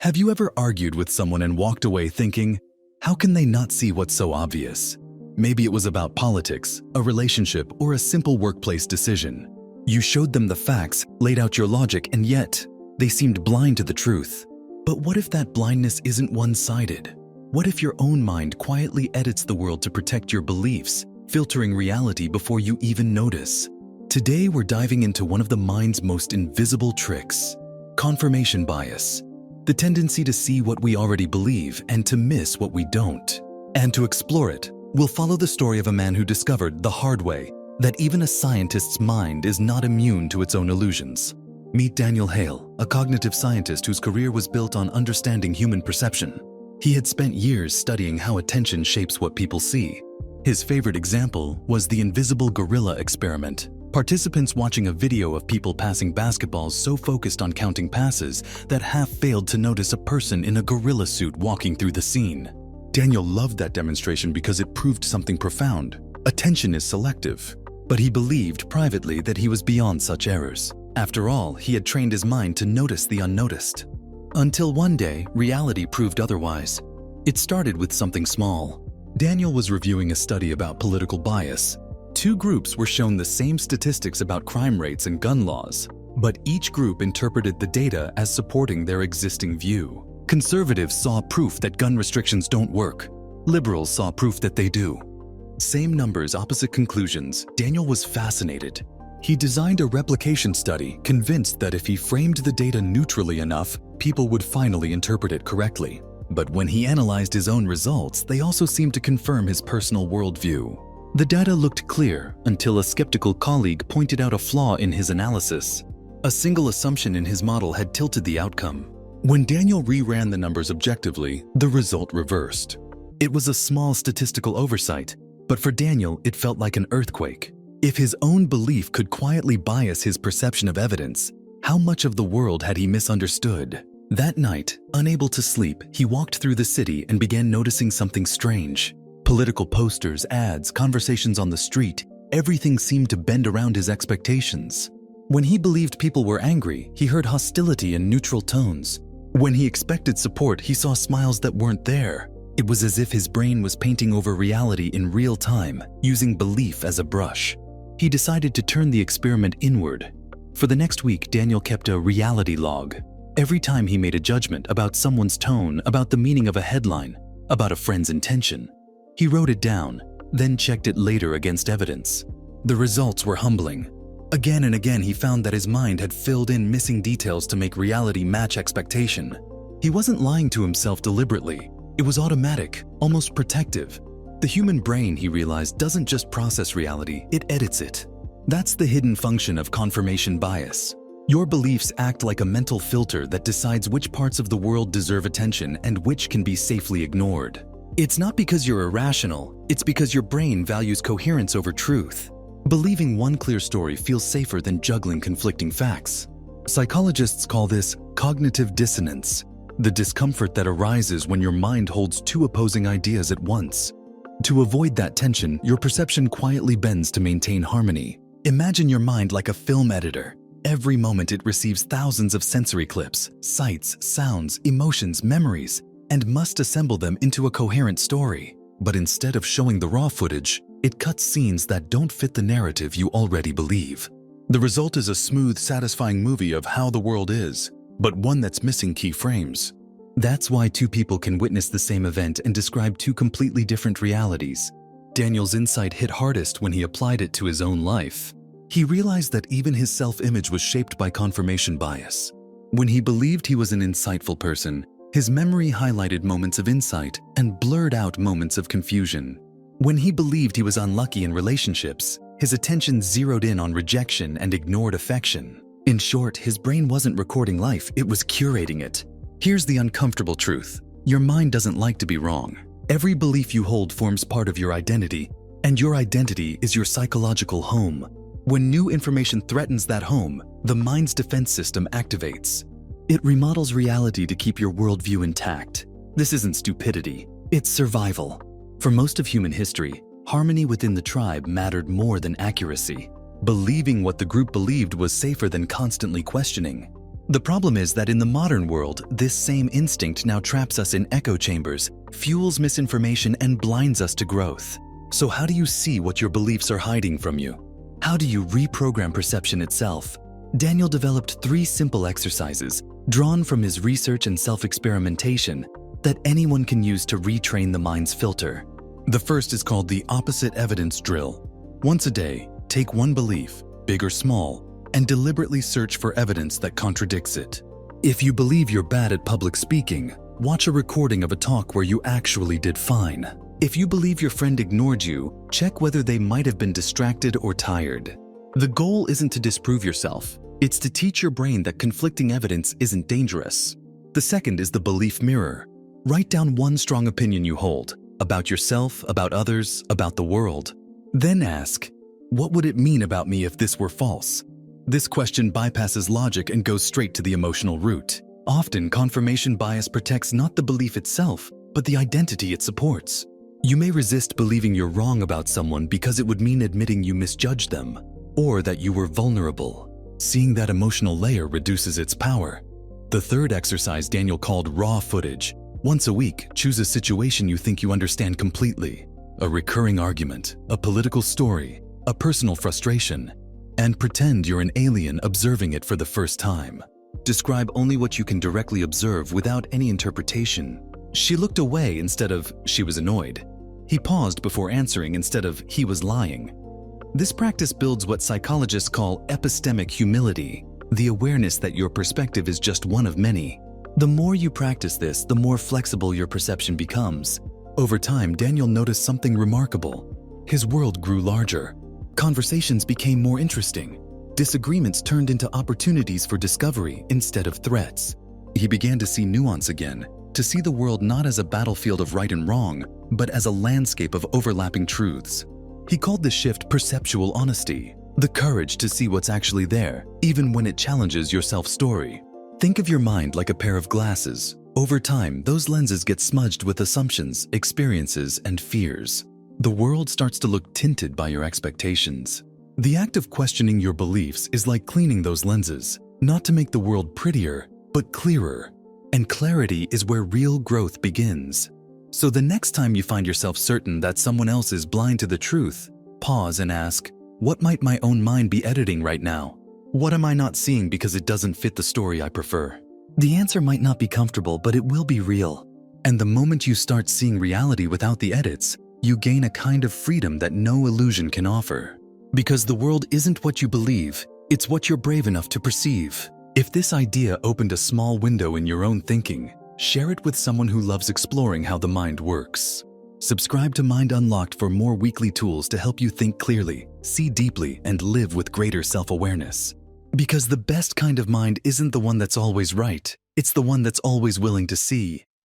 Have you ever argued with someone and walked away thinking, how can they not see what's so obvious? Maybe it was about politics, a relationship, or a simple workplace decision. You showed them the facts, laid out your logic, and yet they seemed blind to the truth. But what if that blindness isn't one-sided? What if your own mind quietly edits the world to protect your beliefs, filtering reality before you even notice? Today we're diving into one of the mind's most invisible tricks: confirmation bias. The tendency to see what we already believe and to miss what we don't. And to explore it, we'll follow the story of a man who discovered the hard way that even a scientist's mind is not immune to its own illusions. Meet Daniel Hale, a cognitive scientist whose career was built on understanding human perception. He had spent years studying how attention shapes what people see. His favorite example was the invisible gorilla experiment. Participants watching a video of people passing basketballs so focused on counting passes that half failed to notice a person in a gorilla suit walking through the scene. Daniel loved that demonstration because it proved something profound. Attention is selective, but he believed privately that he was beyond such errors. After all, he had trained his mind to notice the unnoticed. Until one day, reality proved otherwise. It started with something small. Daniel was reviewing a study about political bias. Two groups were shown the same statistics about crime rates and gun laws, but each group interpreted the data as supporting their existing view. Conservatives saw proof that gun restrictions don't work. Liberals saw proof that they do. Same numbers, opposite conclusions. Daniel was fascinated. He designed a replication study, convinced that if he framed the data neutrally enough, people would finally interpret it correctly. But when he analyzed his own results, they also seemed to confirm his personal worldview. The data looked clear until a skeptical colleague pointed out a flaw in his analysis. A single assumption in his model had tilted the outcome. When Daniel reran the numbers objectively, the result reversed. It was a small statistical oversight, but for Daniel, it felt like an earthquake. If his own belief could quietly bias his perception of evidence, how much of the world had he misunderstood? That night, unable to sleep, he walked through the city and began noticing something strange. Political posters, ads, conversations on the street, everything seemed to bend around his expectations. When he believed people were angry, he heard hostility in neutral tones. When he expected support, he saw smiles that weren't there. It was as if his brain was painting over reality in real time, using belief as a brush. He decided to turn the experiment inward. For the next week, Daniel kept a reality log. Every time he made a judgment about someone's tone, about the meaning of a headline, about a friend's intention, he wrote it down, then checked it later against evidence. The results were humbling. Again and again, he found that his mind had filled in missing details to make reality match expectation. He wasn't lying to himself deliberately. It was automatic, almost protective. The human brain, he realized, doesn't just process reality, it edits it. That's the hidden function of confirmation bias. Your beliefs act like a mental filter that decides which parts of the world deserve attention and which can be safely ignored. It's not because you're irrational, it's because your brain values coherence over truth. Believing one clear story feels safer than juggling conflicting facts. Psychologists call this cognitive dissonance, the discomfort that arises when your mind holds two opposing ideas at once. To avoid that tension, your perception quietly bends to maintain harmony. Imagine your mind like a film editor. Every moment it receives thousands of sensory clips, sights, sounds, emotions, memories, and must assemble them into a coherent story. But instead of showing the raw footage, it cuts scenes that don't fit the narrative you already believe. The result is a smooth, satisfying movie of how the world is, but one that's missing key frames. That's why two people can witness the same event and describe two completely different realities. Daniel's insight hit hardest when he applied it to his own life. He realized that even his self-image was shaped by confirmation bias. When he believed he was an insightful person, his memory highlighted moments of insight and blurred out moments of confusion. When he believed he was unlucky in relationships, his attention zeroed in on rejection and ignored affection. In short, his brain wasn't recording life, it was curating it. Here's the uncomfortable truth. Your mind doesn't like to be wrong. Every belief you hold forms part of your identity, and your identity is your psychological home. When new information threatens that home, the mind's defense system activates. It remodels reality to keep your worldview intact. This isn't stupidity, it's survival. For most of human history, harmony within the tribe mattered more than accuracy. Believing what the group believed was safer than constantly questioning. The problem is that in the modern world, this same instinct now traps us in echo chambers, fuels misinformation, and blinds us to growth. So how do you see what your beliefs are hiding from you? How do you reprogram perception itself? Daniel developed 3 simple exercises drawn from his research and self-experimentation that anyone can use to retrain the mind's filter. The first is called the opposite evidence drill. Once a day, take one belief, big or small, and deliberately search for evidence that contradicts it. If you believe you're bad at public speaking, watch a recording of a talk where you actually did fine. If you believe your friend ignored you, check whether they might have been distracted or tired. The goal isn't to disprove yourself. It's to teach your brain that conflicting evidence isn't dangerous. The second is the belief mirror. Write down one strong opinion you hold about yourself, about others, about the world. Then ask, what would it mean about me if this were false? This question bypasses logic and goes straight to the emotional root. Often, confirmation bias protects not the belief itself, but the identity it supports. You may resist believing you're wrong about someone because it would mean admitting you misjudged them, or that you were vulnerable. Seeing that emotional layer reduces its power. The third exercise Daniel called raw footage. Once a week, choose a situation you think you understand completely. A recurring argument, a political story, a personal frustration, and pretend you're an alien observing it for the first time. Describe only what you can directly observe without any interpretation. She looked away instead of she was annoyed. He paused before answering instead of he was lying. This practice builds what psychologists call epistemic humility, the awareness that your perspective is just one of many. The more you practice this, the more flexible your perception becomes. Over time, Daniel noticed something remarkable. His world grew larger. Conversations became more interesting. Disagreements turned into opportunities for discovery instead of threats. He began to see nuance again, to see the world not as a battlefield of right and wrong, but as a landscape of overlapping truths. He called this shift perceptual honesty, the courage to see what's actually there, even when it challenges your self-story. Think of your mind like a pair of glasses. Over time, those lenses get smudged with assumptions, experiences, and fears. The world starts to look tinted by your expectations. The act of questioning your beliefs is like cleaning those lenses, not to make the world prettier, but clearer. And clarity is where real growth begins. So the next time you find yourself certain that someone else is blind to the truth, pause and ask, what might my own mind be editing right now? What am I not seeing because it doesn't fit the story I prefer? The answer might not be comfortable, but it will be real. And the moment you start seeing reality without the edits, you gain a kind of freedom that no illusion can offer. Because the world isn't what you believe, it's what you're brave enough to perceive. If this idea opened a small window in your own thinking, share it with someone who loves exploring how the mind works. Subscribe to Mind Unlocked for more weekly tools to help you think clearly, see deeply, and live with greater self-awareness. Because the best kind of mind isn't the one that's always right, it's the one that's always willing to see.